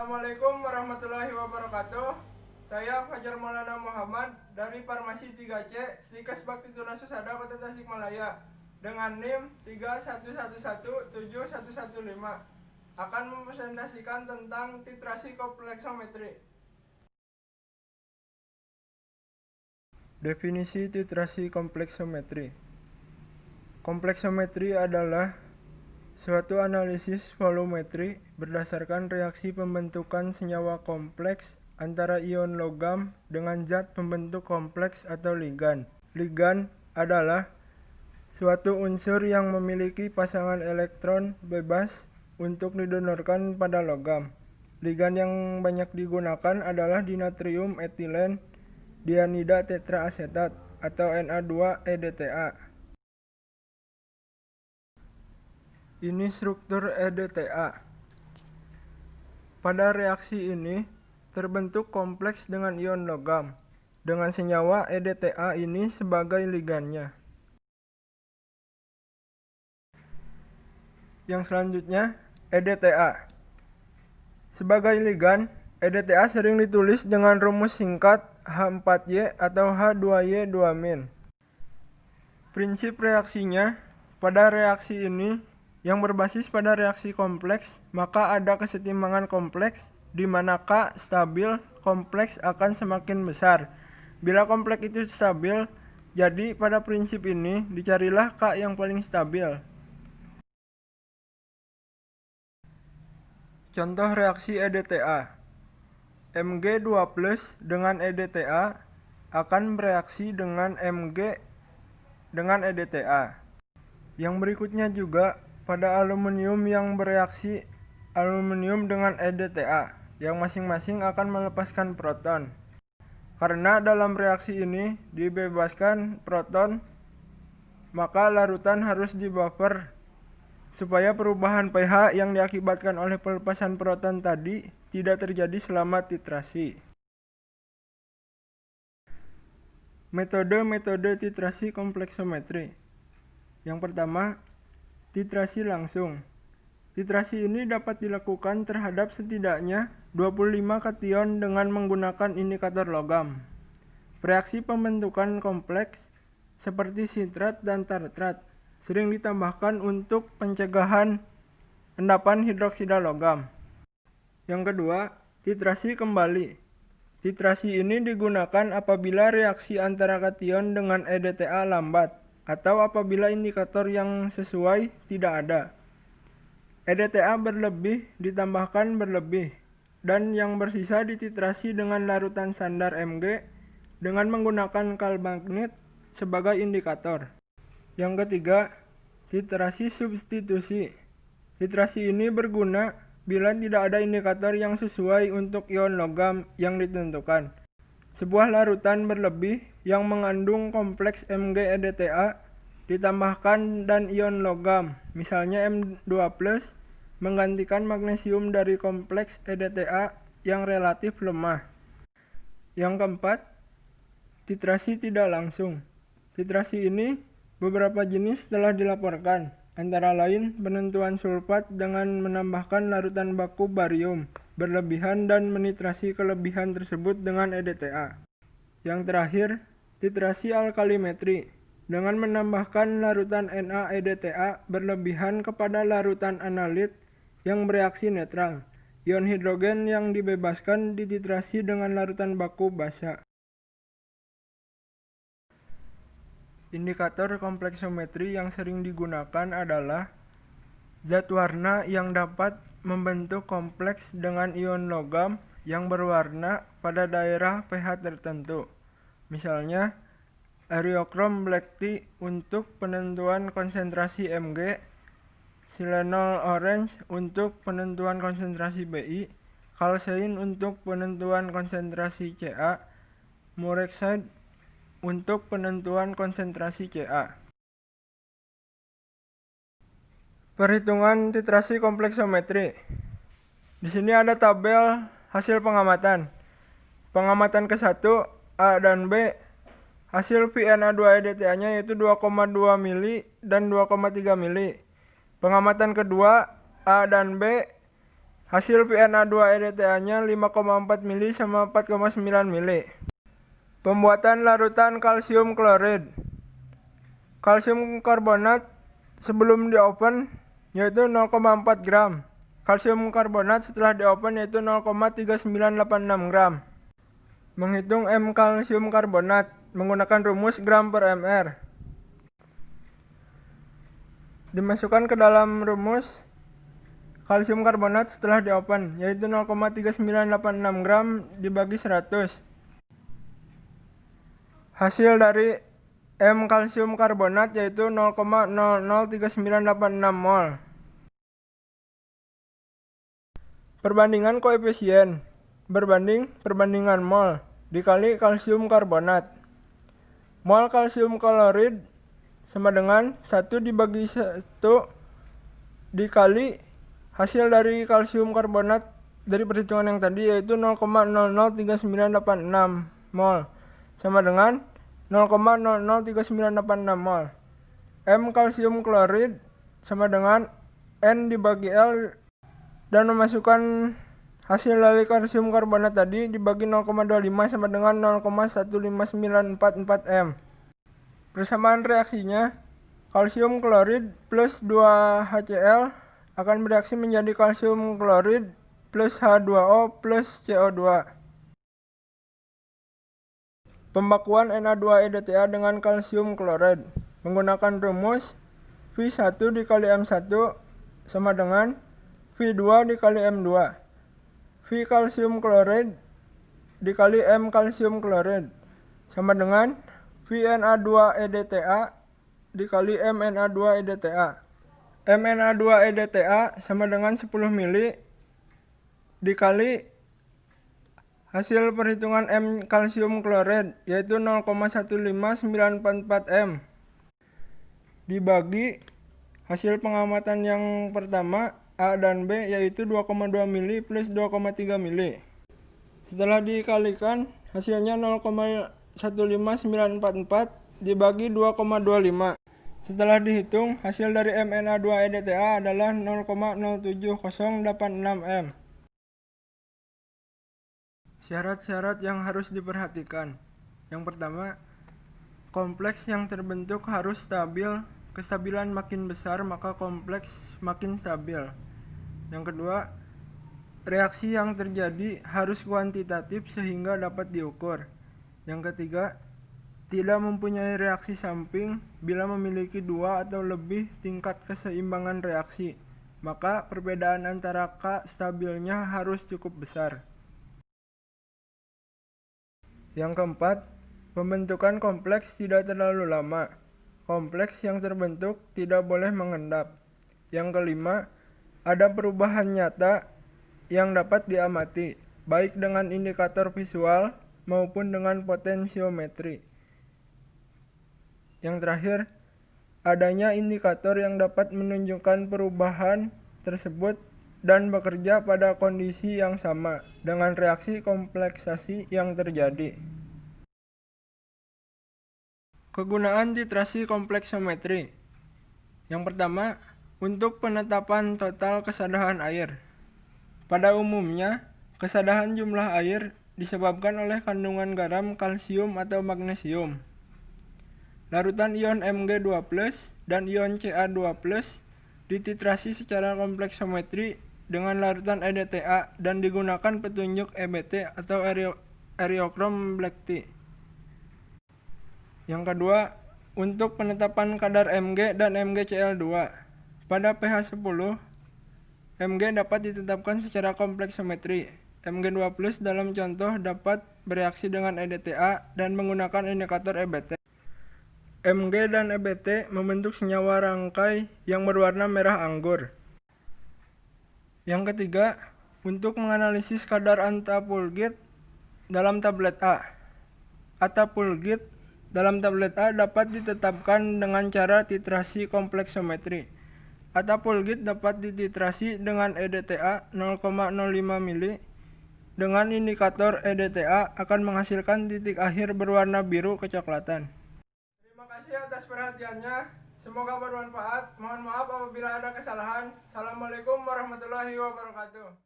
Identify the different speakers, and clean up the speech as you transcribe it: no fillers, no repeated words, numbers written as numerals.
Speaker 1: Assalamualaikum warahmatullahi wabarakatuh. Saya Fajar Maulana Muhammad dari Farmasi 3C, Stikes Bakti Tuna Susada, Kota Tasikmalaya, dengan NIM 311171115 akan mempresentasikan tentang titrasi kompleksometri. Definisi titrasi kompleksometri. Kompleksometri adalah suatu analisis volumetri berdasarkan reaksi pembentukan senyawa kompleks antara ion logam dengan zat pembentuk kompleks atau ligan. Ligan adalah suatu unsur yang memiliki pasangan elektron bebas untuk didonorkan pada logam. Ligan yang banyak digunakan adalah dinatrium etilen dianida tetraasetat atau Na2-EDTA. Ini struktur EDTA. Pada reaksi ini terbentuk kompleks dengan ion logam, dengan senyawa EDTA ini sebagai ligannya. Yang selanjutnya, EDTA. Sebagai ligan, EDTA sering ditulis dengan rumus singkat H4Y atau H2Y2-. Prinsip reaksinya, pada reaksi ini yang berbasis pada reaksi kompleks, maka ada kesetimbangan kompleks, di mana K stabil, kompleks akan semakin besar. Bila kompleks itu stabil, jadi pada prinsip ini dicarilah K yang paling stabil. Contoh reaksi EDTA. Mg2+ dengan EDTA akan bereaksi dengan Mg dengan EDTA. Yang berikutnya juga pada aluminium yang bereaksi aluminium dengan EDTA, yang masing-masing akan melepaskan proton. Karena dalam reaksi ini dibebaskan proton, maka larutan harus dibuffer supaya perubahan pH yang diakibatkan oleh pelepasan proton tadi tidak terjadi selama titrasi. Metode titrasi kompleksometri. Yang pertama, titrasi langsung. Titrasi ini dapat dilakukan terhadap setidaknya 25 kation dengan menggunakan indikator logam. Reaksi pembentukan kompleks seperti sitrat dan tartrat sering ditambahkan untuk pencegahan endapan hidroksida logam. Yang kedua, titrasi kembali. Titrasi ini digunakan apabila reaksi antara kation dengan EDTA lambat atau apabila indikator yang sesuai tidak ada. EDTA berlebih ditambahkan berlebih, dan yang bersisa dititrasi dengan larutan standar Mg dengan menggunakan kalmagnet sebagai indikator. Yang ketiga, titrasi substitusi. Titrasi ini berguna bila tidak ada indikator yang sesuai untuk ion logam yang ditentukan. Sebuah larutan berlebih yang mengandung kompleks Mg EDTA ditambahkan dan ion logam, misalnya M2+, menggantikan magnesium dari kompleks EDTA yang relatif lemah. Yang keempat, titrasi tidak langsung. Titrasi ini beberapa jenis telah dilaporkan, antara lain penentuan sulfat dengan menambahkan larutan baku barium berlebihan dan menitrasi kelebihan tersebut dengan EDTA. Yang terakhir, titrasi alkalimetri dengan menambahkan larutan Na-EDTA berlebihan kepada larutan analit yang bereaksi netral. Ion hidrogen yang dibebaskan dititrasi dengan larutan baku basa. Indikator kompleksometri yang sering digunakan adalah zat warna yang dapat membentuk kompleks dengan ion logam yang berwarna pada daerah pH tertentu. Misalnya, Ariochrome Black Tea untuk penentuan konsentrasi Mg, Silenol Orange untuk penentuan konsentrasi Bi, Calcein untuk penentuan konsentrasi Ca, Murexide untuk penentuan konsentrasi Ca. Perhitungan titrasi kompleksometri. Di sini ada tabel hasil pengamatan. Pengamatan ke-1 A dan B, hasil VNA2-EDTA-nya yaitu 2,2 mili dan 2,3 mili. Pengamatan kedua A dan B, Hasil VNA2-EDTA-nya 5,4 mili sama 4,9 mili. Pembuatan larutan kalsium klorid. Kalsium karbonat sebelum di oven yaitu 0,4 gram. Kalsium karbonat setelah di oven yaitu 0,3986 gram. Menghitung M kalsium karbonat menggunakan rumus gram per mr. Dimasukkan ke dalam rumus kalsium karbonat setelah di oven yaitu 0,3986 gram dibagi 100. Hasil dari M kalsium karbonat yaitu 0,003986 mol. Perbandingan koefisien perbandingan mol dikali kalsium karbonat. Mol kalsium klorid sama dengan 1 dibagi 1 dikali hasil dari kalsium karbonat dari perhitungan yang tadi yaitu 0,003986 mol sama dengan 0,003986 mol. M kalsium klorid sama dengan N dibagi L dan memasukkan hasil dari kalsium karbonat tadi dibagi 0,25 sama dengan 0,15944 M. Persamaan reaksinya, kalsium klorid plus 2HCl akan bereaksi menjadi kalsium klorid plus H2O plus CO2. Pembakuan Na2-EDTA dengan kalsium klorid menggunakan rumus V1 dikali M1 sama dengan V2 dikali M2. V kalsium klorid dikali M kalsium klorid sama dengan VNA2-EDTA dikali MNA2-EDTA. MNA2-EDTA sama dengan 10 mili dikali hasil perhitungan M kalsium klorid yaitu 0,15944 M dibagi hasil pengamatan yang pertama A dan B yaitu 2,2 mili plus 2,3 mili. Setelah dikalikan hasilnya 0,15944 dibagi 2,25. Setelah dihitung, hasil dari MNA2-EDTA adalah 0,07086 M. Syarat-syarat yang harus diperhatikan. Yang pertama, kompleks yang terbentuk harus stabil. Kestabilan makin besar, maka kompleks makin stabil. Yang kedua, reaksi yang terjadi harus kuantitatif sehingga dapat diukur. Yang ketiga, tidak mempunyai reaksi samping bila memiliki 2 atau lebih tingkat keseimbangan reaksi, maka perbedaan antara K stabilnya harus cukup besar. Yang keempat, pembentukan kompleks tidak terlalu lama. Kompleks yang terbentuk tidak boleh mengendap. Yang kelima, ada perubahan nyata yang dapat diamati, baik dengan indikator visual maupun dengan potensiometri. Yang terakhir, adanya indikator yang dapat menunjukkan perubahan tersebut dan bekerja pada kondisi yang sama dengan reaksi kompleksasi yang terjadi. Kegunaan titrasi kompleksometri. Yang pertama, untuk penetapan total kesadahan air. Pada umumnya, kesadahan jumlah air disebabkan oleh kandungan garam, kalsium, atau magnesium. Larutan ion Mg2+ dan ion Ca2+ dititrasi secara kompleksometri dengan larutan EDTA dan digunakan petunjuk EBT atau Eriochrome Black Tea. Yang kedua, untuk penetapan kadar Mg dan MgCl2. Pada pH 10, Mg dapat ditetapkan secara kompleksometri. Mg2+ dalam contoh dapat bereaksi dengan EDTA dan menggunakan indikator EBT. Mg dan EBT membentuk senyawa rangkai yang berwarna merah anggur. Yang ketiga, untuk menganalisis kadar antapulgit dalam tablet A. Atapulgit dalam tablet A dapat ditetapkan dengan cara titrasi kompleksometri. Atapulgit dapat dititrasi dengan EDTA 0,05 mili. Dengan indikator EDTA akan menghasilkan titik akhir berwarna biru kecoklatan. Terima kasih atas perhatiannya. Semoga bermanfaat. Mohon maaf apabila ada kesalahan. Assalamualaikum warahmatullahi wabarakatuh.